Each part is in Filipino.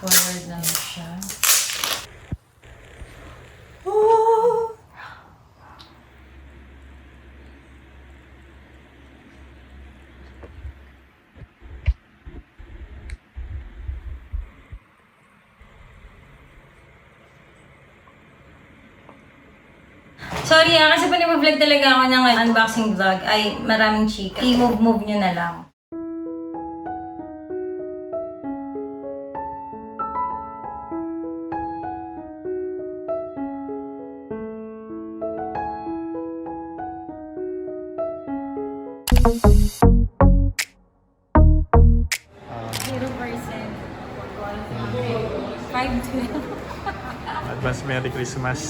Forward lang siya. Sorry kasi pa nag-vlog talaga ako ng unboxing vlog ay maraming chika. I-move nyo na lang. Advance Merry Christmas.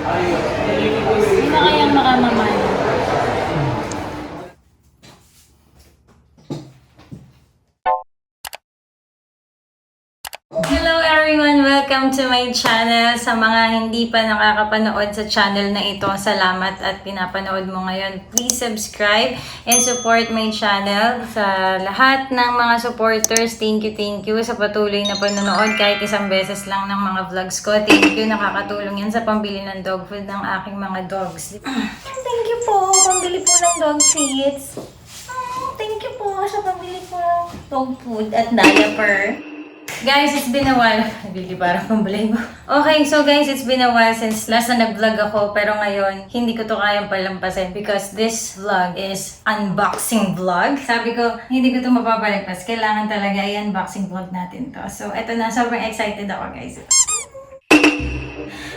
Hindi na kayang makamamay. Hello everyone! Welcome to my channel. Sa mga hindi pa nakakapanood sa channel na ito, salamat at pinapanood mo ngayon. Please subscribe and support my channel. Sa lahat ng mga supporters, thank you sa patuloy na panonood kahit isang beses lang ng mga vlogs ko. Thank you, nakakatulong yan sa pambili ng dog food ng aking mga dogs. Thank you po, pambili po ng dog treats. Thank you po sa pambili po ng dog food at diaper. Guys, it's been a while. Hindi parang pambalay mo. Okay, so guys, it's been a while since last na nag-vlog ako. Pero ngayon, hindi ko to kayang palampasin because this vlog is unboxing vlog. Sabi ko, hindi ko to mapapalagpas. Kailangan talaga i-unboxing vlog natin to. So, eto na. Sobrang excited ako, guys.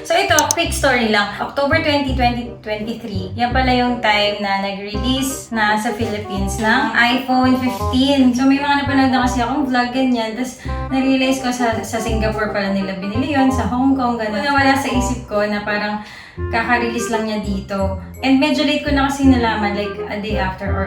So ito, quick story lang. October 20, 2023, yan pala yung time na nag-release na sa Philippines ng iPhone 15. So may mga napanood na kasi akong vlog, ganyan. Tapos na-realize ko sa Singapore pala nila binili yun, sa Hong Kong, gano'n. Nawala sa isip ko na parang kaka-release lang niya dito. And medyo late ko na kasi nalaman, like a day after or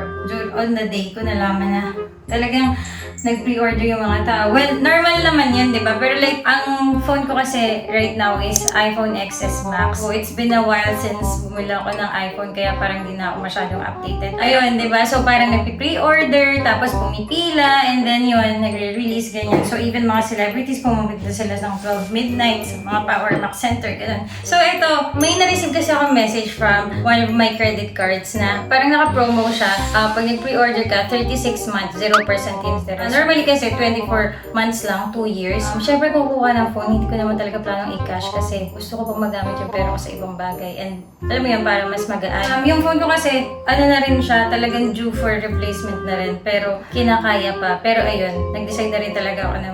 on the day ko nalaman na talagang nag-pre-order yung mga tao. Well, normal naman yan, di ba? Pero like, ang phone ko kasi right now is iPhone XS Max. So, it's been a while since bumili ako ng iPhone, kaya parang di na ako masyadong updated. Ayun, di ba? So, parang nag-pre-order, tapos pumipila, and then yun, nagre-release, ganyan. So, even mga celebrities, pumunta sila ng 12 midnight sa mga Power Max Center, ganun. So, ito, may na-receive kasi ako message from one of my credit cards na parang naka-promo siya. Pag nag-pre-order ka, 36 months, 0% interest. Normally kasi 24 months lang, 2 years. Siyempre kung kukuha ng phone, hindi ko naman talaga planong i-cash kasi gusto ko pang magamit yung pera ko sa ibang bagay. And alam mo yan, para mas magaan. Yung phone ko kasi, ano na rin siya, talagang due for replacement na rin. Pero kinakaya pa. Pero ayun, nag-decide na rin talaga ako na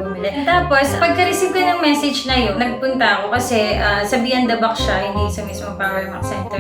bumili. Tapos, pagka-receive ko ng message na yun, nagpunta ako kasi sa Beyond the Box siya, hindi sa mismo Power Mac Center.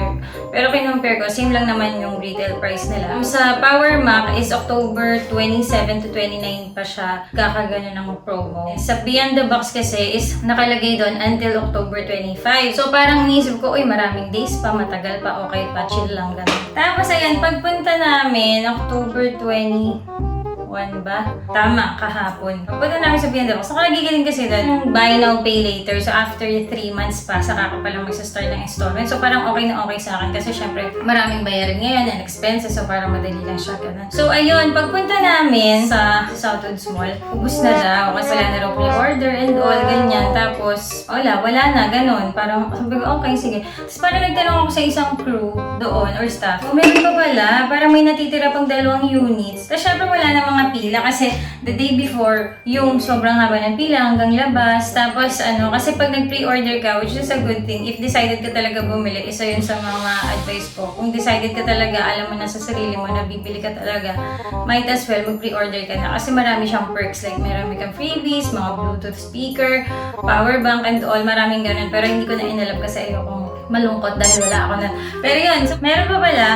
Pero kinumpare ko, same lang naman yung retail price nila. Sa Power Mac is October 27 to 29 pa siya, kakagano ng promo. Sa Beyond the Box kasi is nakalagay doon until October 25. So parang nisip ko, uy, maraming days pa, matagal pa, okay pa, chill lang ganun. Tapos ayan, pagpunta namin, October 21 ba? Tama, kahapon. Pagpunta namin sa Beyond the Box, nakalagay kasi doon, buy now, pay later. So after 3 months pa, saka ka palang magsa-start ng installment. So parang okay na okay sa akin kasi syempre maraming bayarin ngayon and expenses. So parang madali lang siya ganun. So ayun, pagpunta namin sa Southwoods Mall, ubus na daw kasi wala na raw pre-order and all, ganyan. Tapos wala na, ganun. Parang sabi ko, okay, sige. Tapos parang nagtanong ako sa isang crew doon or staff. Oh, meron pa pala, parang may natitira pang 2 units. Tapos syempre wala na mga pila kasi the day before, yung sobrang haba ng pila hanggang labas. Tapos kasi pag nag-pre-order ka, which is a good thing, if decided ka talaga bumili, isa yun sa mga advice ko. Kung decided ka talaga, alam mo na sa sarili mo na bibili ka talaga, might as well mag-pre-order ka na. Kasi marami siyang perks, like marami kang freebies, mga Bluetooth speaker, power bank, and all, maraming ganun. Pero hindi ko na inalap kasi ayokong malungkot dahil wala ako na. Pero yun, so, meron pa pala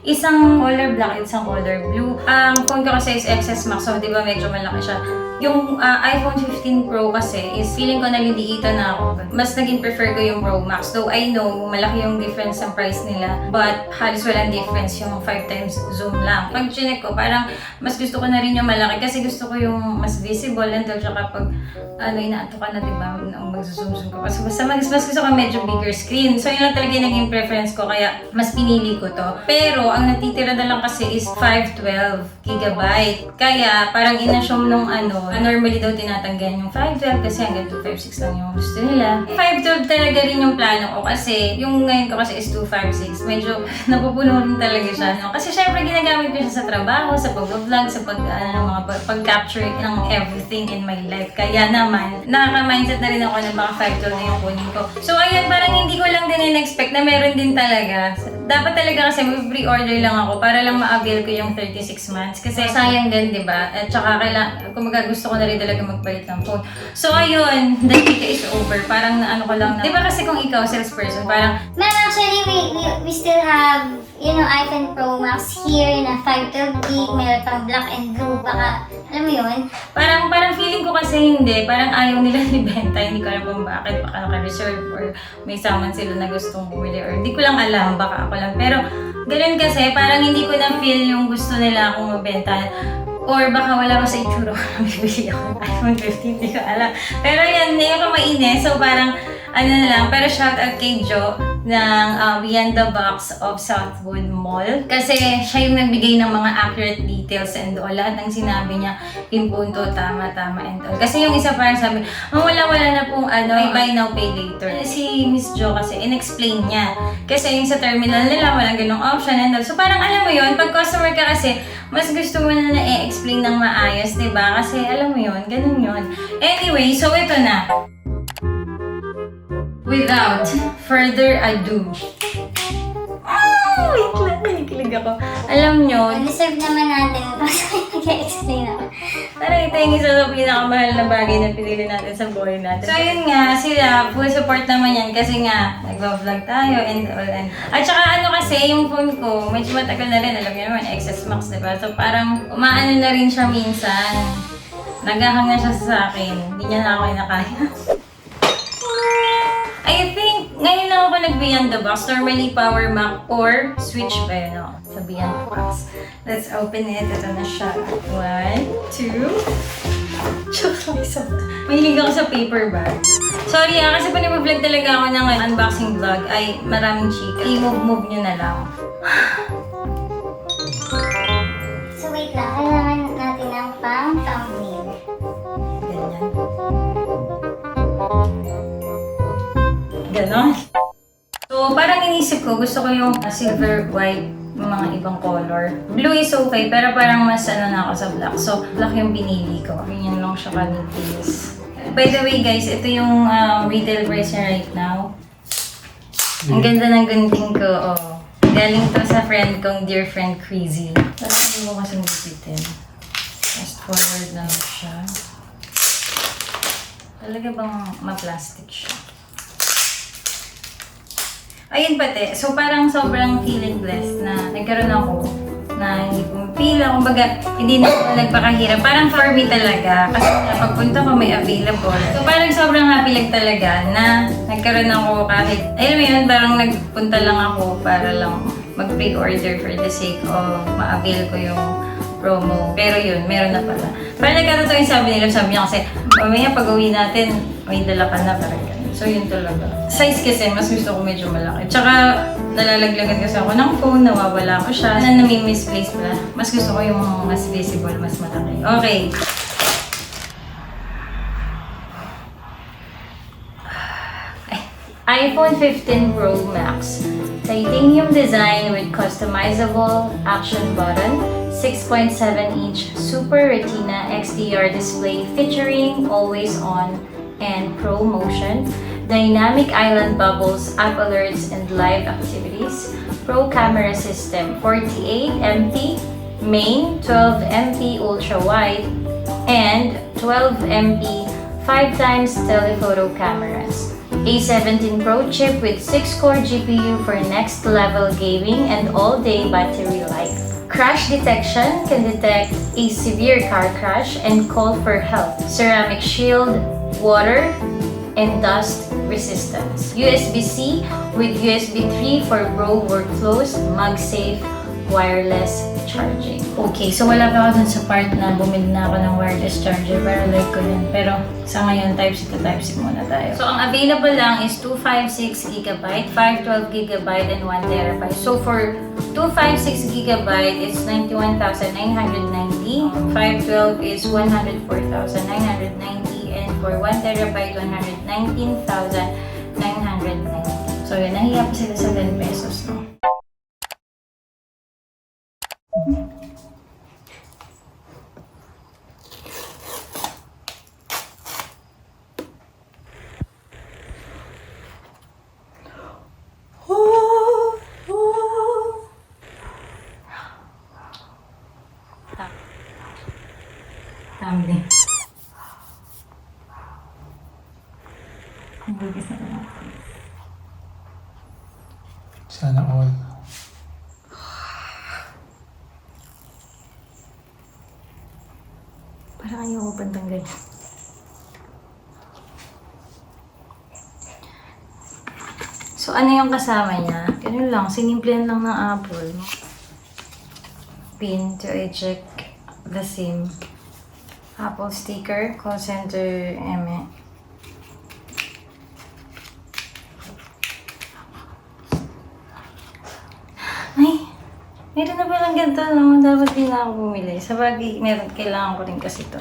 isang color black at isang color blue. Ang phone ko kasi is XS Max, so di ba medyo malaki siya. Yung iPhone 15 Pro kasi is feeling ko naliliitan na ako. Mas naging prefer ko yung Pro Max. Though I know, malaki yung difference sa price nila. But halos walang difference yung 5 times zoom lang. Pag chinek ko, parang mas gusto ko na rin yung malaki kasi gusto ko yung mas visible. And tsaka pag inaato ka na, diba, mag-zoom ka. Kasi basta mas gusto ko medyo bigger screen. So yun lang talaga yung naging preference ko. Kaya mas pinili ko to. Pero ang natitira na lang kasi is 512. gigabyte. Kaya parang inassume nung normally daw tinatanggal yung 512 kasi hanggang 256 lang yung gusto nila. 512 talaga rin yung plano ko kasi yung ngayon ko kasi is 256. Medyo napupuno rin talaga siya. No? Kasi syempre ginagamit ko siya sa trabaho, sa pag-vlog, sa mga pag-capture ng everything in my life. Kaya naman, nakaka-mindset na rin ako na baka 512 na yung kunin ko. So ayun, parang hindi ko lang din in-expect na meron din talaga. Dapat talaga kasi may pre-order lang ako para lang ma-avail ko yung 36 months. Kasi sayang din, di ba? At saka kumaga gusto ko na rin talaga magpalit ng phone. So ayun, the week is over. Parang naano ko lang na. Di ba kasi kung ikaw, salesperson, parang... Ma'am, actually, we still have, iPhone Pro Max here na 512 gig, meron pang black and blue, baka, alam mo yun? Parang feeling ko kasi hindi. Parang ayaw nila ibenta. Hindi ko alam kung bakit. Baka naka-reserve or may saman sila na gustong bumili or hindi ko lang alam. Baka ako lang. Pero ganun kasi, parang hindi ko na feel yung gusto nila akong mabenta. Or baka wala pa sa itsura ko na bibili ako ng iPhone 15. Hindi ko alam. Pero yan, hindi ako mainis. So parang, na lang. Pero shout out kay Joe ng Beyond the Box of Southwood Mall. Kasi siya yung nagbigay ng mga accurate details and all. Lahat ng sinabi niya, yung punto, tama and all. Kasi yung isa parang sabi, wala na pong buy now, pay later. Si Miss Jo kasi, in-explain niya. Kasi yung sa terminal nila, walang ganong option and all. So parang alam mo yun, pag customer ka kasi, mas gusto mo na i-explain ng maayos, diba? Kasi alam mo yun, ganun yun. Anyway, so ito na. Without further ado. Wait lang, nakikilig ako. Alam nyo, Deserve naman natin. Tapos nag-explain ako. parang ito yung isa sa pinakamahal na bagay na pinili natin sa buhay natin. So yun nga, sila, full support naman yan kasi nga, nag-vlog tayo and all. At saka kasi, yung phone ko, medyo matagal na rin, alam nyo naman, XS Max, diba? So parang, umaano na rin siya minsan. Naghahang na siya sa akin. Hindi niya na ako inakaya. I think, ngayon lang ako nag-Beyond the Box. Normally, Power Mac or Switch ba yun, no? Sa Beyond the Box. Let's open it. Ito na siya. 1, 2... Joke lang isa. Mahilig ako sa paper bag. Sorry kasi pa nag-vlog talaga ako ng unboxing vlog ay maraming chika. I-move nyo na lang. So wait lang, kailangan natin ng pang-thumbnail. Ganyan. Ganon. So, parang inisip ko, gusto ko yung silver, white, mga ibang color. Blue is okay, pero parang mas na ako sa black. So, black yung binili ko. Ganyan lang siya kanipis. By the way guys, ito yung retail price niya right now. Ang ganda ng gunting ko, oh. Galing to sa friend kong dear friend Crazy. Parang hindi mo kasing gupitin. Fast forward lang siya. Talaga bang ma-plastic siya? Ayun pati, so parang sobrang feeling blessed na nagkaroon ako na hindi pumipila. Kumbaga, hindi na ako nagpakahirap. Parang for me talaga. Kasi pagpunta ko may available. So parang sobrang happy lang talaga na nagkaroon ako kahit, ayun mo yun, parang nagpunta lang ako para lang mag-pre-order for the sake of ma-avail ko yung promo. Pero yun, meron na pala. Parang nagkatotoo yung sabi niya kasi, mamaya pag-uwi natin, may dala ka na parang ganun. So yun talaga. Size kasi, mas gusto ko medyo malaki. Tsaka, nalalaglagan kasi ako ng phone, nawawala ko siya. Na nami-misplace pala. Mas gusto ko yung mas visible, mas malaki. Okay. iPhone 15 Pro Max. Titanium design with customizable action button. 6.7-inch Super Retina XDR display featuring always on and Pro Motion, dynamic island bubbles, app alerts, and live activities, Pro camera system, 48 MP main, 12 MP ultra wide, and 12 MP 5x telephoto cameras. A17 Pro chip with 6-core GPU for next level gaming and all-day battery life. Crash detection can detect a severe car crash and call for help. Ceramic shield, water, and dust resistance. USB-C with USB 3 for Pro workflows, MagSafe, wireless charging. Okay, so wala pa ako dun sa part na bumili na ako ng wireless charger para like ko yun. Pero sa ngayon, Type-C to Type-C muna tayo. So ang available lang is 256GB, 512GB, and 1TB. So for 256GB, it's 91,990. 512 is 104,990. And for 1TB, 119,990. So yun, nahiya pa sila sa 10 pesos, no? Tumbling. Bugis na lang. Sana all. Parang ayoko bandang ganyan. So, ano yung kasama niya? Ganun lang, sinimplihan lang ng Apple. Pin to eject the SIM. Apple sticker, call center, eme. Ay, meron na palang ganito, no? Dapat din na ako bumili. Sa bagay, meron, kailangan ko rin kasi to.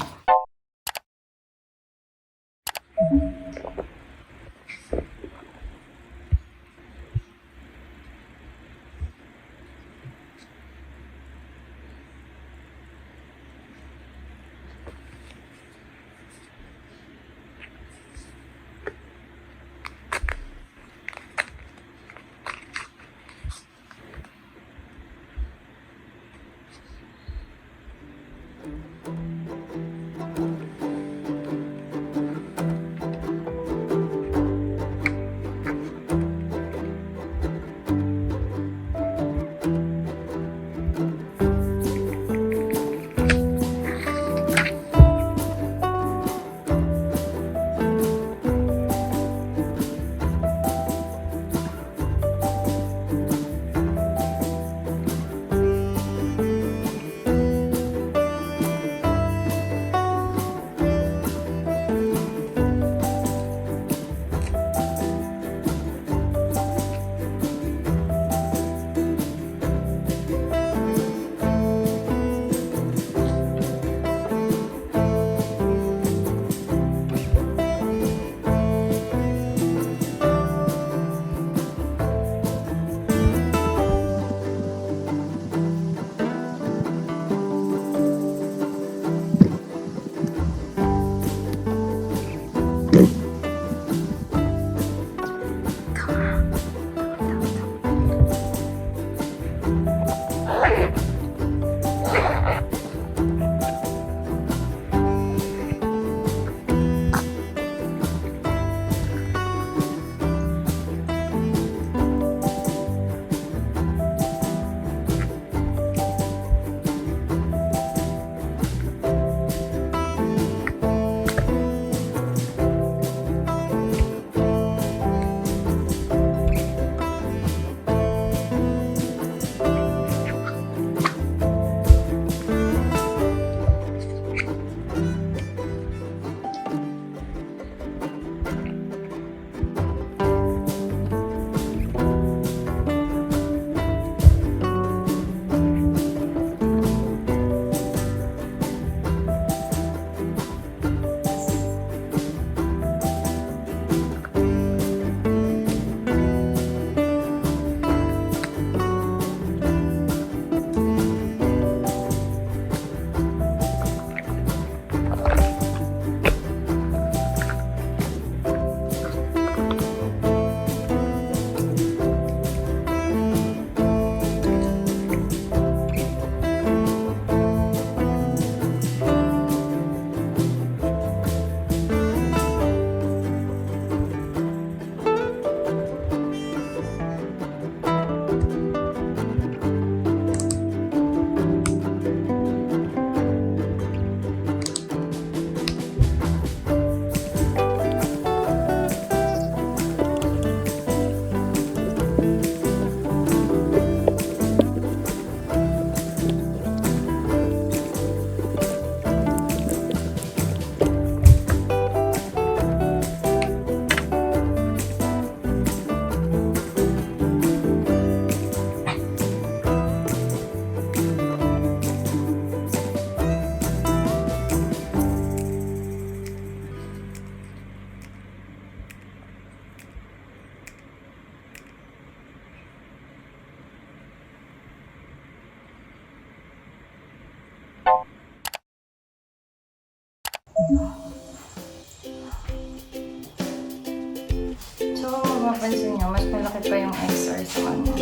mapapansin nyo, mas malaki pa yung XR sa kanya.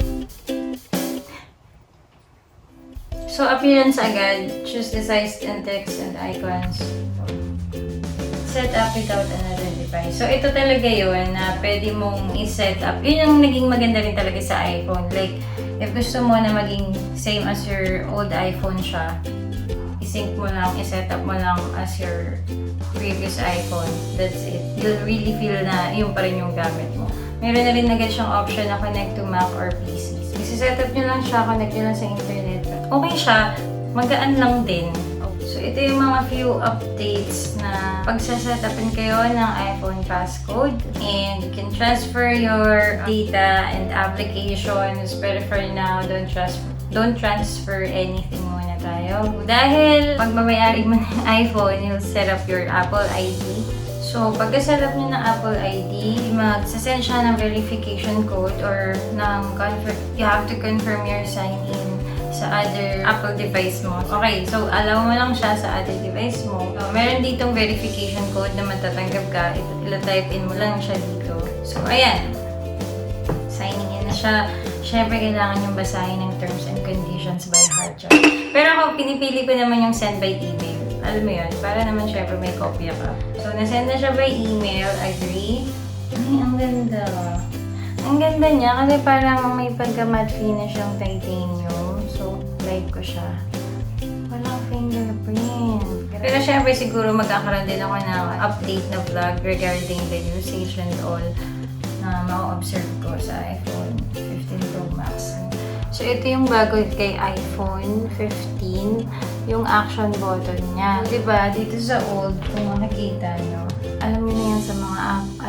So, appearance agad. Choose the size and text and icons. Set up without another device. So, ito talaga yun na pwede mong i-set up. Yun yung naging maganda rin talaga sa iPhone. Like, if gusto mo na maging same as your old iPhone siya, i-sync mo lang, i-set up mo lang as your previous iPhone. That's it. You'll really feel na yun pa rin yung gamit mo. Meron na rin agad siyang option na connect to Mac or PCs. Isi-set up nyo lang siya, connect nyo lang sa internet. Okay siya, magaan lang din. So, ito yung mga few updates na pagsasetupin kayo ng iPhone passcode. And you can transfer your data and applications. Pero for now, don't transfer anything muna tayo. Dahil pag mamayari mo ng iPhone, you'll set up your Apple ID. So, pagka-set up nyo ng Apple ID, magsasend siya ng verification code or you have to confirm your sign-in sa other Apple device mo. Okay, so allow mo lang siya sa other device mo. Meron ditong verification code na matatanggap ka. Ila-type in mo lang siya dito. So, ayan. Signing in na siya. Siyempre, kailangan yung basahin ng terms and conditions by heart siya. Pero ako, pinipili ko naman yung send by email. Alam mo yun, para naman syempre may kopya ka. So, nasend na siya by email. Agree. Ay, ang ganda. Ang ganda niya kasi parang may pagka-matte finish yung titanium. So, like ko siya. Walang fingerprint. Pero syempre siguro magkakaroon din ako ng update na vlog regarding the usage and all na ma-observe ko sa iPhone 15 Pro Max. So, ito yung bago kay iPhone 15, yung action button niya. Diba, dito sa old, kung makikita nyo, alam niyo na yan sa mga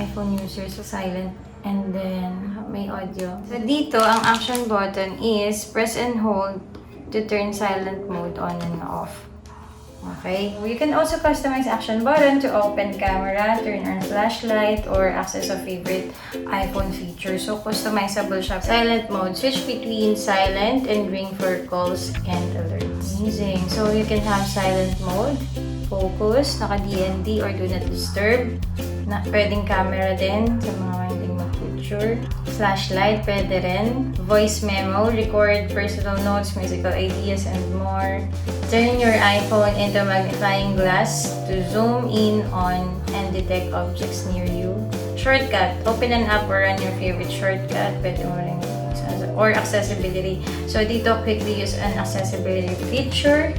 iPhone users, so silent and then may audio. So, dito, ang action button is press and hold to turn silent mode on and off. Okay? You can also customize action button to open camera, turn on flashlight, or access a favorite iPhone feature. So, customizable siya. Silent mode. Switch between silent and ring for calls and alerts. Amazing. So, you can have silent mode, focus, naka-DND or do not disturb. Pwedeng camera din sa mga hindi mag-picture. Flashlight, pwede rin. Voice memo, record personal notes, musical ideas, and more. Turn your iPhone into magnifying glass to zoom in on and detect objects near you. Shortcut, open an app or run your favorite shortcut. Pwede mo rin or accessibility. So, dito, quickly use an accessibility feature.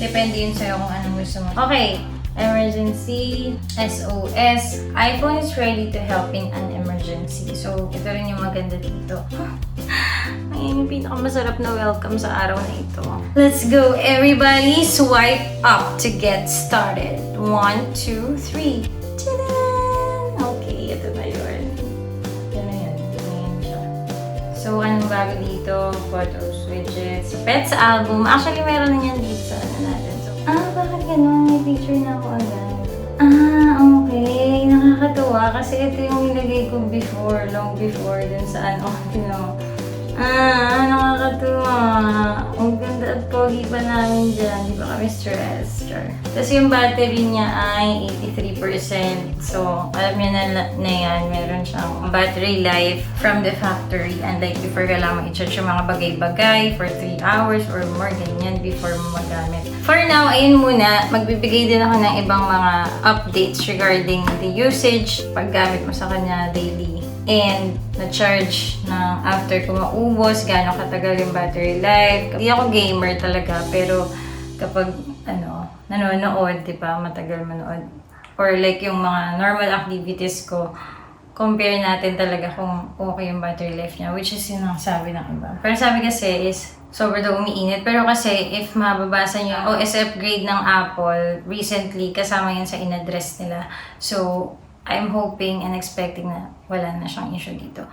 Depende yun sa'yo kung anong gusto mo. Okay. Emergency, SOS. iPhone is ready to help in an emergency. So, ito rin yung maganda dito. Ayan yung pinakamasarap na welcome sa araw na ito. Let's go, everybody! Swipe up to get started. 1, 2, 3. Tadaan! Okay, ito na yun. Yan na yun. Ayan siya. So, anong bago dito? Photos, widgets, pets album. Actually, meron na yan dito sa ano natin. So, bakit ganun? May picture na ako agad. Okay. Nakakatuwa kasi ito yung nilagay ko before, long before dun sa ano, nakakatuwa. Ang ganda at pogi pa namin dyan. Di ba kami stress? Sure. Tapos yung battery niya ay 83%. So, alam niyo na yan, meron siyang battery life from the factory. And like before, kailangan i-charge yung mga bagay-bagay for 3 hours or more, ganyan, before mo magamit. For now, ayun muna. Magbibigay din ako ng ibang mga updates regarding the usage, paggamit mo sa kanya daily. And na-charge na after ko maubos, gaano katagal yung battery life. Hindi ako gamer talaga, pero kapag nanonood, di ba, matagal manood. Or like yung mga normal activities ko, compare natin talaga kung okay yung battery life niya, which is yun ang sabi ng iba. Pero sabi kasi is, sobrang daw umiinit. Pero kasi, if mababasa niyo yung OS upgrade ng Apple, recently, kasama yun sa in-address nila. So, I'm hoping and expecting na wala na siyang issue dito.